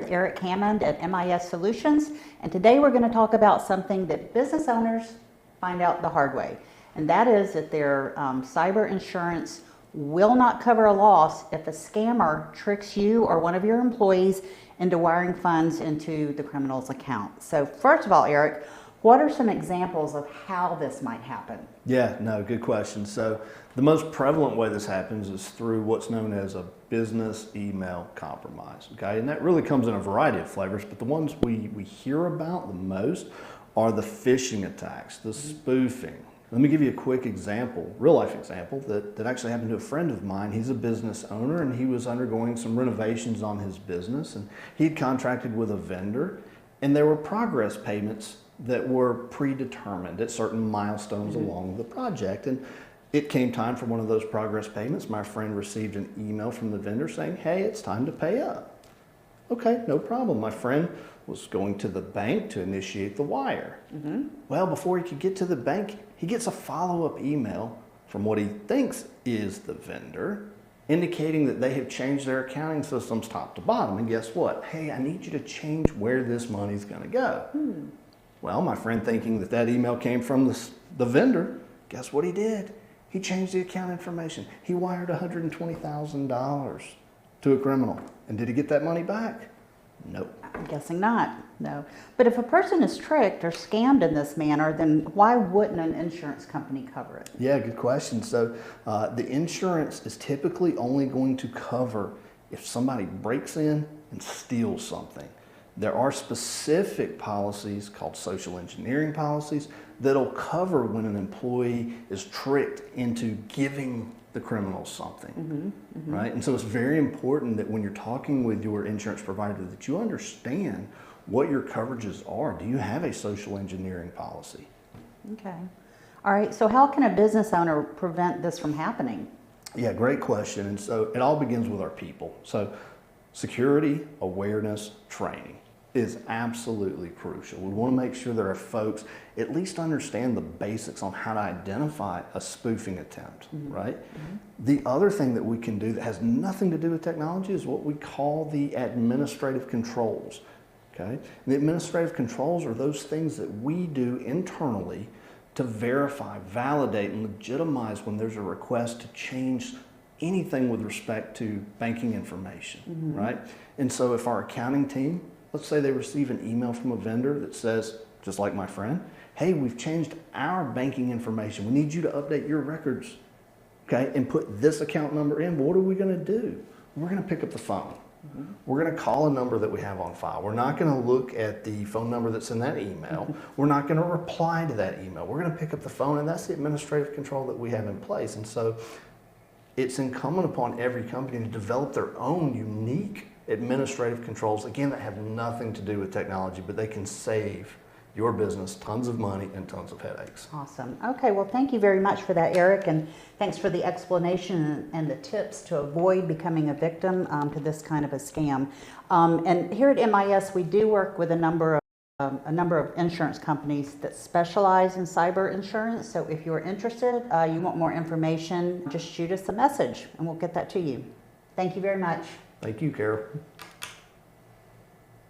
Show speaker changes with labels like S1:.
S1: Eric Hammond at MIS Solutions, and today we're going to talk about something that business owners find out the hard way, and that is that their cyber insurance will not cover a loss if a scammer tricks you or one of your employees into wiring funds into the criminal's account. So first of all, Eric, what are some examples of how this might happen?
S2: Yeah, no, good question. So the most prevalent way this happens is through what's known as a business email compromise, okay? And that really comes in a variety of flavors, but the ones we hear about the most are the phishing attacks, the spoofing. Let me give you a quick example, real life example, that actually happened to a friend of mine. He's a business owner and he was undergoing some renovations on his business, and he had contracted with a vendor, and there were progress payments that were predetermined at certain milestones along the project. And it came time for one of those progress payments. My friend received an email from the vendor saying, hey, it's time to pay up. Okay, no problem. My friend was going to the bank to initiate the wire. Well, before he could get to the bank, he gets a follow-up email from what he thinks is the vendor, indicating that they have changed their accounting systems top to bottom. And guess what? Hey, I need you to change where this money's gonna go. Well, my friend, thinking that email came from the vendor, guess what he did? He changed the account information. He wired $120,000 to a criminal. And did he get that money back? Nope.
S1: I'm guessing not, no. But if a person is tricked or scammed in this manner, then why wouldn't an insurance company cover it?
S2: Yeah, good question. So the insurance is typically only going to cover if somebody breaks in and steals something. There are specific policies called social engineering policies that'll cover when an employee is tricked into giving the criminal something, right? And so it's very important that when you're talking with your insurance provider that you understand what your coverages are. Do you have a social engineering policy?
S1: Okay. All right, so how can a business owner prevent this from happening?
S2: Yeah, great question. And so it all begins with our people. So security, awareness, training is absolutely crucial. We want to make sure that our folks at least understand the basics on how to identify a spoofing attempt, right? The other thing that we can do that has nothing to do with technology is what we call the administrative controls, okay? And the administrative controls are those things that we do internally to verify, validate, and legitimize when there's a request to change anything with respect to banking information, right? And so if our accounting team, let's say they receive an email from a vendor that says, just like my friend, hey, we've changed our banking information. We need you to update your records, okay, and put this account number in. What are we going to do? We're going to pick up the phone. We're going to call a number that we have on file. We're not going to look at the phone number that's in that email. We're not going to reply to that email. We're going to pick up the phone, and that's the administrative control that we have in place. And so it's incumbent upon every company to develop their own unique administrative controls, again, that have nothing to do with technology, but they can save your business tons of money and tons of headaches.
S1: Awesome. Okay, well, thank you very much for that, Eric, and thanks for the explanation and the tips to avoid becoming a victim to this kind of a scam. And here at MIS, we do work with a number of insurance companies that specialize in cyber insurance. So if you're interested, you want more information, just shoot us a message and we'll get that to you. Thank you very much.
S2: Thank you, Carol.